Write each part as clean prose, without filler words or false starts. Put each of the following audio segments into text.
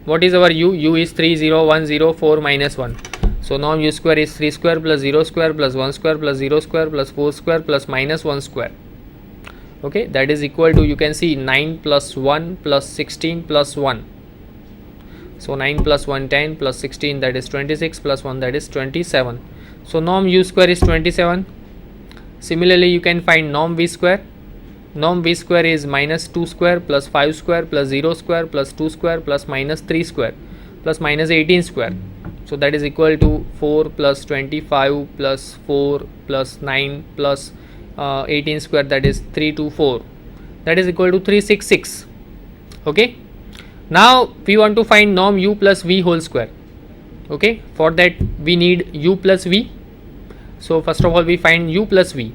what is our u? U is 3 0 1 0 4 minus 1. So norm u square is 3 square plus 0 square plus 1 square plus 0 square plus 4 square plus minus 1 square. Okay, that is equal to, you can see, 9 plus 1 plus 16 plus 1. So 9 plus 1 10 plus 16, that is 26, plus 1, that is 27. So norm u square is 27. Similarly, you can find norm v square. Norm v square is minus 2 square plus 5 square plus 0 square plus 2 square plus minus 3 square plus minus 18 square. So that is equal to 4 plus 25 plus 4 plus 9 plus 18 square, that is 324. That is equal to 366. Okay. Now we want to find norm u plus v whole square. Okay. For that we need u plus v. So first of all we find u plus v.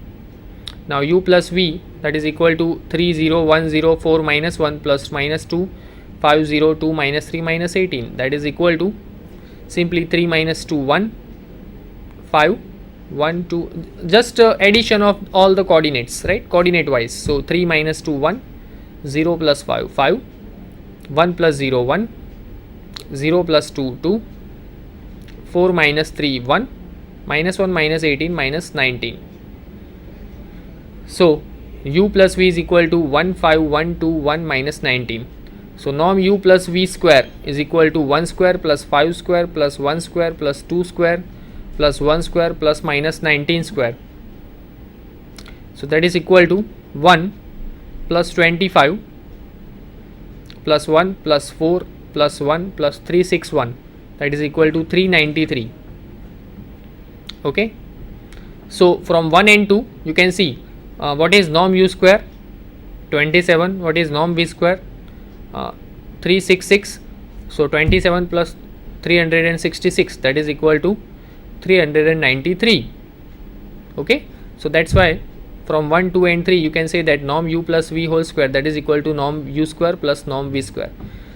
Now u plus v, that is equal to 3 0 1 0 4 minus 1 plus minus 2 5 0 2 minus 3 minus 18. That is equal to simply 3 minus 2 1 5 1 2, just addition of all the coordinates, right, coordinate wise. So 3 minus 2 1, 0 plus 5 5, 1 plus 0 1, 0 plus 2 2, 4 minus 3 1, minus 1 minus 18 minus 19. So u plus v is equal to 1 5 1 2 1 minus 19. So norm u plus v square is equal to 1 square plus 5 square plus 1 square plus 2 square plus 1 square plus minus 19 square. So that is equal to 1 plus 25 plus 1 plus 4 plus 1 plus 361, that is equal to 393. Okay. So from 1 and 2 you can see what is norm u square, 27. What is norm v square, 366. So 27 plus 366, that is equal to 393. Okay. So that's why from 1 2 and 3 you can say that norm u plus v whole square, that is equal to norm u square plus norm v square.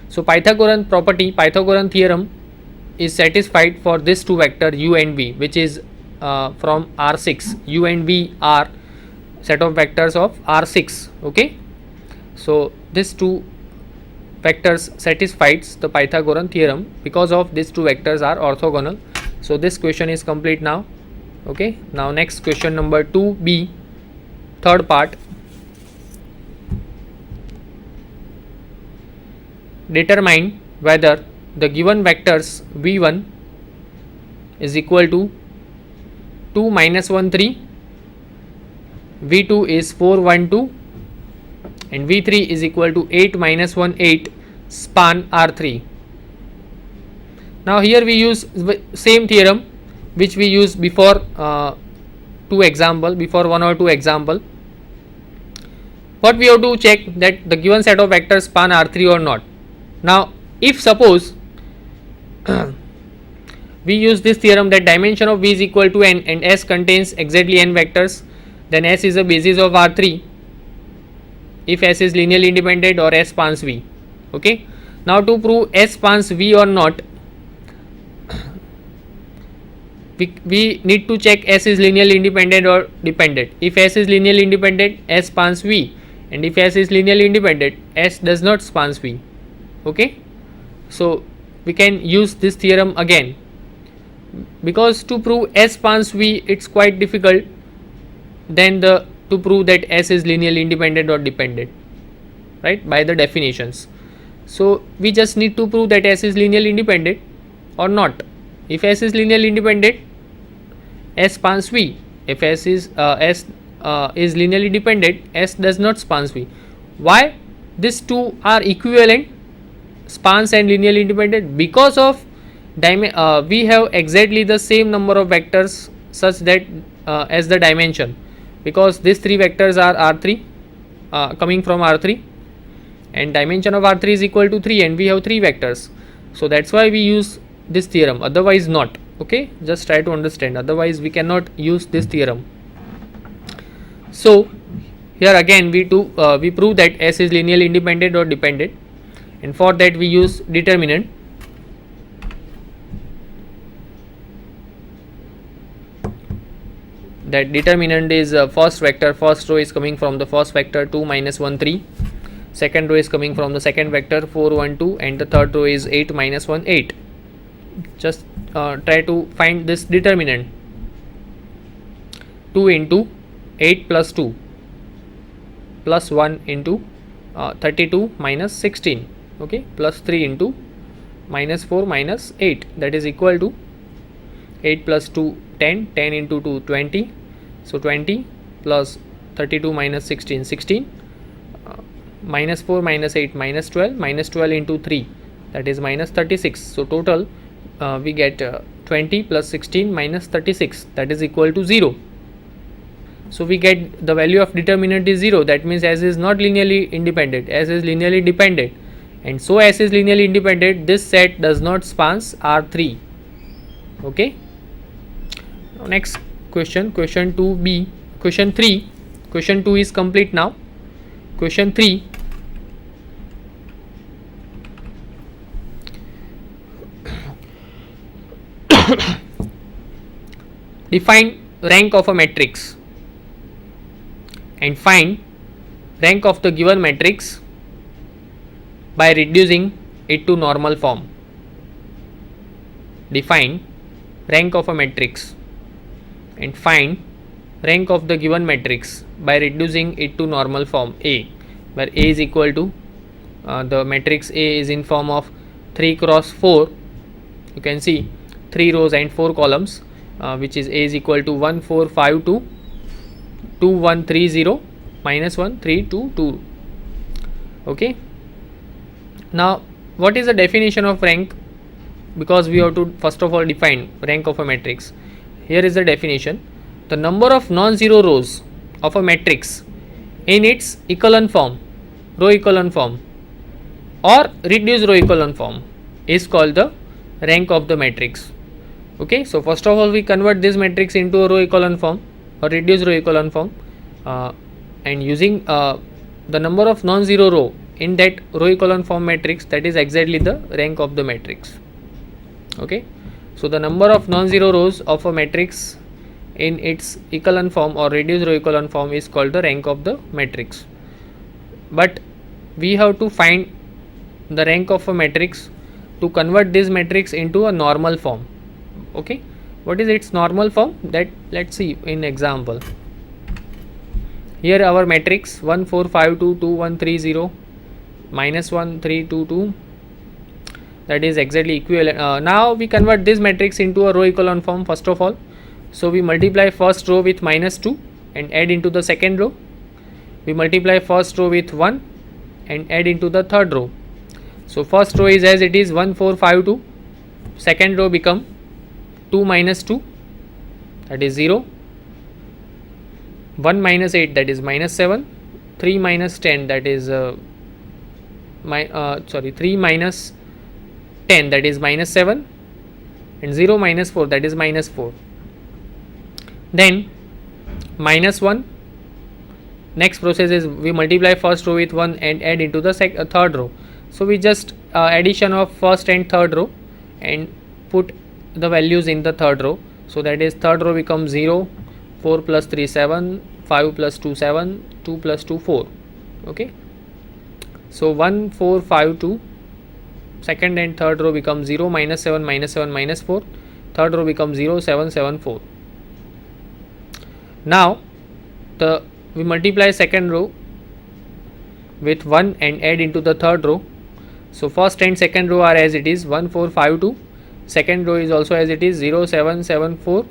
So Pythagorean property, Pythagorean theorem is satisfied for this two vector u and v, which is from R6. U and v are set of vectors of R6. Okay. So this two vectors satisfies the Pythagorean theorem because of these two vectors are orthogonal. So this question is complete now. Okay. Now next question number 2b, third part. Determine whether the given vectors v1 is equal to 2 minus 1 3, v2 is 4 1 2, and v3 is equal to 8 minus 1 8 span R3. Now here we use same theorem which we used before before 1 or 2 example. What we have to check that the given set of vectors span R3 or not. Now if suppose we use this theorem that dimension of v is equal to n and S contains exactly n vectors, then S is a basis of R3 if S is linearly independent or S spans V. Okay. Now to prove S spans V or not, we need to check S is linearly independent or dependent. If S is linearly independent, S spans V, and if S is linearly independent, S does not spans V. Okay. So we can use this theorem again, because to prove S spans V it's quite difficult than to prove that S is linearly independent or dependent, right, by the definitions. So we just need to prove that S is linearly independent or not. If S is linearly independent, S spans V. If S is linearly dependent, S does not spans V. Why? These two are equivalent, spans and linearly independent, because of we have exactly the same number of vectors such that as the dimension, because these three vectors are R3 coming from R3, and dimension of R3 is equal to 3, and we have 3 vectors. So that's why we use this theorem, otherwise not. Okay, just try to understand, otherwise we cannot use this theorem. So here again we prove that S is linearly independent or dependent, and for that we use determinant. That determinant is first vector, first row is coming from the first vector 2 minus 1 3. second row is coming from the second vector 4 1 2, and the third row is 8 minus 1 8. Just try to find this determinant. 2 into 8 plus 2 plus 1 into 32 minus 16, okay, plus 3 into minus 4 minus 8, that is equal to 8 plus 2 10, 10 into 2 20, so 20 plus 32 minus 16 16, minus 4 minus 8 minus 12, minus 12 into 3, that is minus 36. So total we get 20 plus 16 minus 36, that is equal to 0. So we get the value of determinant is 0. That means S is not linearly independent, S is linearly dependent, and so S is linearly independent, this set does not spans R3. Okay. Now next question, question 2b, question 3. Question 2 is complete now. Question 3. Define rank of a matrix and find rank of the given matrix by reducing it to normal form. Define rank of a matrix and find rank of the given matrix by reducing it to normal form A, where A is equal to the matrix A is in form of 3 cross 4. You can see 3 rows and 4 columns, which is A is equal to 1 4 5 2 2 1 3 0 minus 1 3 2 2. Okay. Now what is the definition of rank? Because we have to first of all define rank of a matrix. Here is the definition: the number of non-zero rows of a matrix in its echelon form, row echelon form, or reduced row echelon form is called the rank of the matrix. Okay, so first of all we convert this matrix into a row echelon form or reduced row echelon form, and using the number of non-zero row in that row echelon form matrix, that is exactly the rank of the matrix. Okay, so the number of non-zero rows of a matrix in its echelon form or reduced row echelon form is called the rank of the matrix. But we have to find the rank of a matrix to convert this matrix into a normal form. Okay, what is its normal form? That let's see in example. Here our matrix 1 4 5 2 2 1 3 0 minus 1 3 2 2, that is exactly equivalent. Now we convert this matrix into a row echelon form first of all. So we multiply first row with minus 2 and add into the second row. We multiply first row with 1 and add into the third row. So first row is as it is 1 4 5 2, second row become 2 minus 2, that is 0, 1 minus 8, that is minus 7, 3 minus 10, that is 3 minus 10, that is minus 7, and 0 minus 4, that is minus 4. Then minus 1. Next process is we multiply first row with 1 and add into the third row. So we just addition of first and third row and put the values in the third row. So that is third row becomes 0, 4 plus 3 7, 5 plus 2 7, 2 plus 2 4. Okay. So 1 4 5 2, second and third row becomes 0 minus 7 minus 7 minus 4, third row becomes 0 7 7 4. Now we multiply second row with 1 and add into the third row. So first and second row are as it is 1 4 5 2, second row is also as it is 0 7 7 4.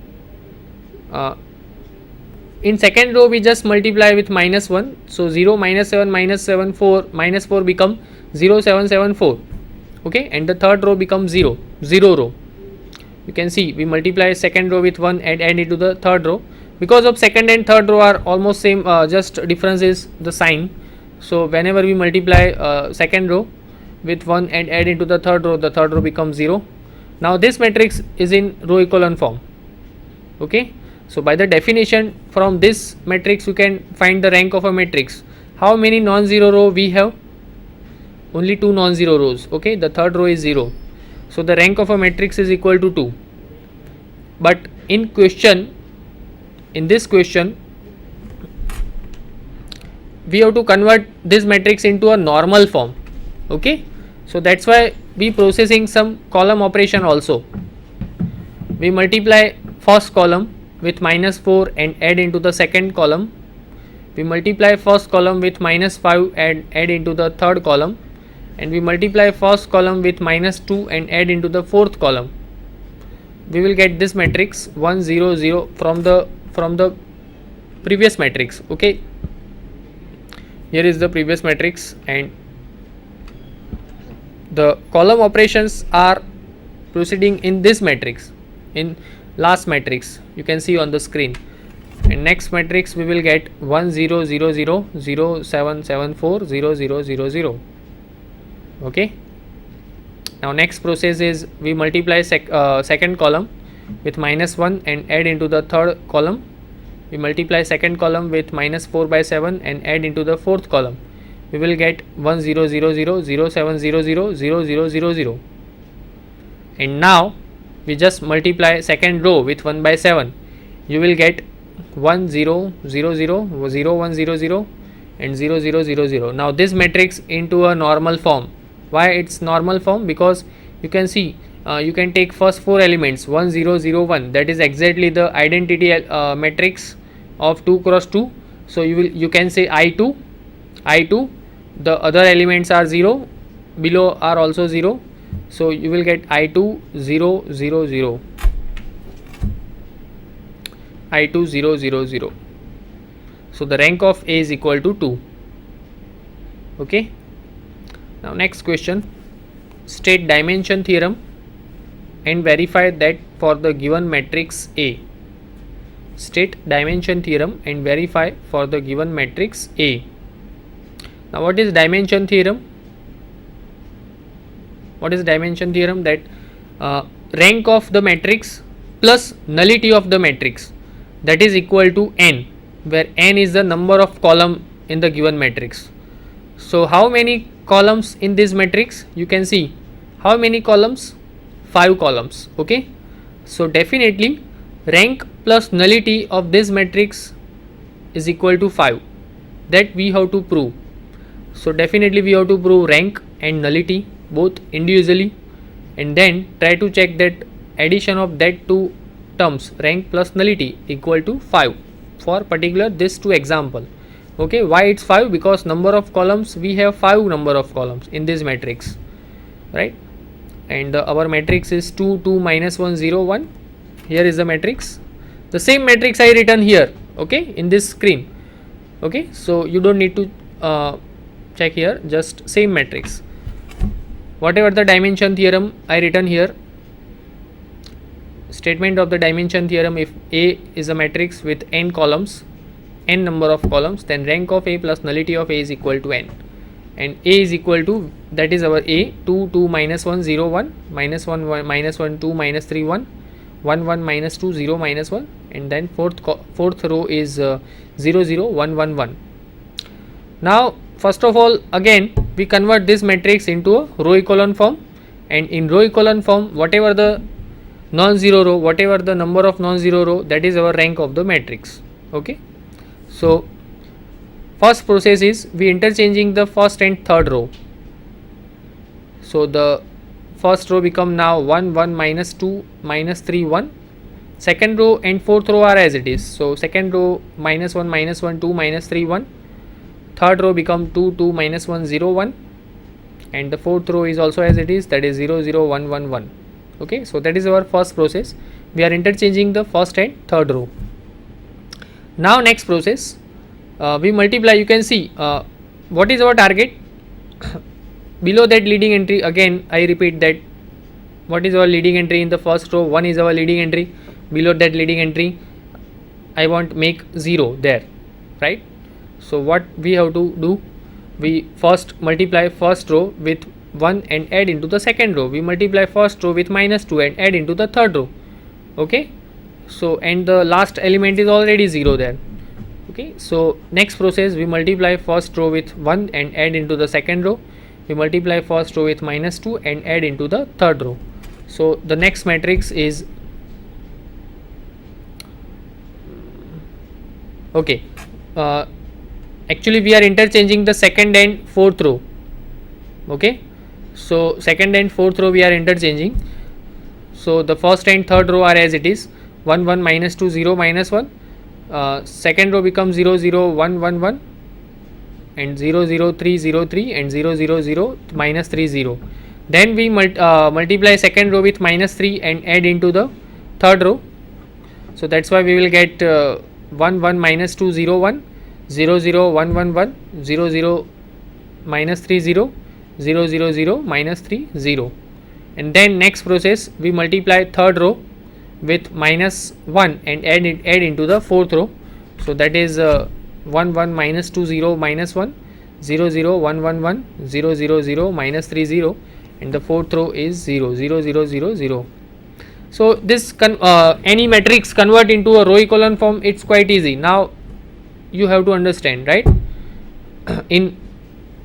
In second row we just multiply with minus 1, so 0 minus 7 minus 7 4 minus 4 become 0 7 7 4. Okay, and the third row becomes 0 row. You can see we multiply second row with 1 and add into the third row. Because of second and third row are almost same, just difference is the sign. So whenever we multiply second row with 1 and add into the third row becomes 0. Now this matrix is in row echelon form. Okay, so by the definition from this matrix you can find the rank of a matrix. How many non-zero row we have? Only 2 non-zero rows. Okay, the third row is 0. So the rank of a matrix is equal to 2. But in this question we have to convert this matrix into a normal form. Okay, so that's why we processing some column operation also. We multiply first column with -4 and add into the second column. We multiply first column with -5 and add into the third column, and we multiply first column with -2 and add into the fourth column. We will get this matrix 1 0 0 from the previous matrix. Okay, here is the previous matrix, and the column operations are proceeding in this matrix, in last matrix you can see on the screen. And next matrix we will get 1 0 0 0 0 7 7 4 0 0 0 0. Okay, now next process is we multiply second column with -1 and add into the third column. We multiply second column with -4/7 and add into the fourth column. We will get 1 0 0 0 0 7 0 0 0 0 0 0. And now we just multiply second row with 1/7. You will get 1 0 0 0 0 1 0 0 and 0 0 0 0. Now this matrix into a normal form. Why it's normal form? Because you can see you can take first four elements 1 0 0 1, that is exactly the identity matrix of 2 cross 2. So you can say I2, the other elements are 0, below are also 0. So you will get I2 0 0 0, I2 0 0 0. So the rank of A is equal to 2. Okay, now next question, state dimension theorem and verify that for the given matrix A. State dimension theorem and verify for the given matrix A. Now what is dimension theorem? What is dimension theorem? That rank of the matrix plus nullity of the matrix, that is equal to n, where n is the number of column in the given matrix. So how many columns in this matrix? You can see how many columns? 5 columns. Okay, so definitely rank plus nullity of this matrix is equal to 5. That we have to prove. So definitely we have to prove rank and nullity both individually, and then try to check that addition of that two terms, rank plus nullity, equal to 5 for particular this two example. Okay, why it's 5? Because number of columns, we have 5 number of columns in this matrix, right? And our matrix is 2 2 minus 1 0 1. Here is the matrix, the same matrix I written here, okay, in this screen. Okay, so you don't need to check here, just same matrix. Whatever the dimension theorem I written here, statement of the dimension theorem, if A is a matrix with n columns, n number of columns, then rank of A plus nullity of A is equal to n, and A is equal to, that is our A, 2 2 minus 1 0 1 minus 1 1 minus 1 2 minus 3 1 1 1 minus 2 0 minus 1, and then fourth row is 0 0 1 1 1. Now first of all, again we convert this matrix into a row echelon form, and in row echelon form, whatever the non-zero row, whatever the number of non-zero row, that is our rank of the matrix. Okay, so first process is we interchanging the first and third row. So the first row become now 1 1 minus 2 minus 3 1. Second row and fourth row are as it is. So second row minus 1 2 minus 3 1. Third row become 2 2 minus 1 0 1, and the fourth row is also as it is, that is 0 0 1 1 1. Okay, so that is our first process. We are interchanging the first and third row. Now next process, we multiply. You can see what is our target. Below that leading entry, again I repeat that what is our leading entry in the first row? 1 is our leading entry. Below that leading entry, I want make 0 there, right? So what we have to do, we first multiply first row with 1 and add into the second row. We multiply first row with -2 and add into the third row. Okay, so and the last element is already 0 there. Okay, so next process, we multiply first row with 1 and add into the second row. We multiply first row with -2 and add into the third row. So the next matrix is okay. actually we are interchanging the second and fourth row. Okay, so second and fourth row we are interchanging. So the first and third row are as it is, 1 1 minus 2 0 minus 1. Second row becomes 0 0 1 1 1 and 0 0 3 0 3 and 0 0 0 minus 3 0. Then we multiply second row with minus 3 and add into the third row. So that's why we will get 1 1 minus 2 0 1, 0 0 1 1 1, 0 0 minus 3 0, 0 0 0 minus 3 0. And then next process we multiply third row with minus 1 and add into the fourth row. So that is 1 1 minus 2 0 minus 1, 0 0 1 1 1, 0 0 0 minus 3 0, and the fourth row is 0 0 0 0 0. So this any matrix convert into a row echelon form, it's quite easy. Now you have to understand, right? In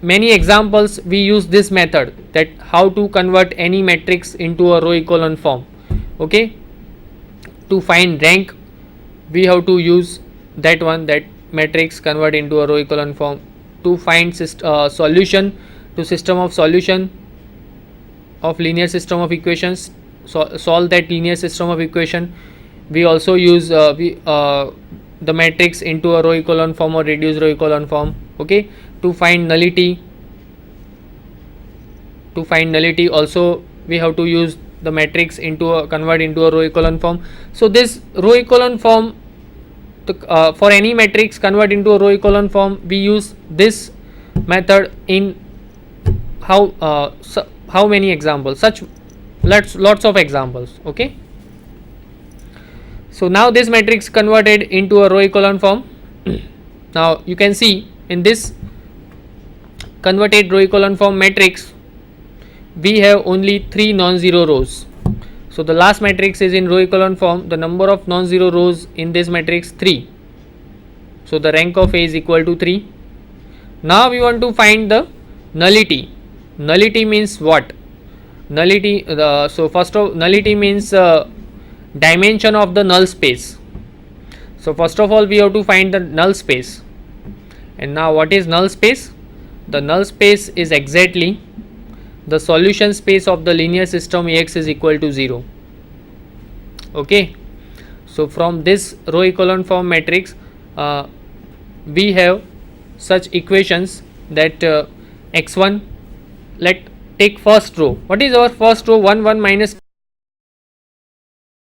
many examples we use this method, that how to convert any matrix into a row echelon form. Okay, to find rank we have to use that one, that matrix convert into a row echelon form. To find solution to system of solution of linear system of equations, solve that linear system of equation, we also use the matrix into a row echelon form or reduced row echelon form. Okay, to find nullity also we have to use the matrix into a convert into a row echelon form. So this row echelon form, for any matrix convert into a row echelon form, we use this method in how many examples, such lots of examples. Okay, so now this matrix converted into a row echelon form. Now you can see in this converted row echelon form matrix we have only 3 non-zero rows. So the last matrix is in row echelon form. The number of non-zero rows in this matrix 3. So the rank of A is equal to 3. Now we want to find the nullity. Nullity means what? Nullity, so first of nullity means dimension of the null space. So first of all we have to find the null space. And now what is null space? The null space is exactly the solution space of the linear system Ax is equal to 0. Okay, so from this row echelon form matrix we have such equations that x1, let take first row. What is our first row? 1 1 minus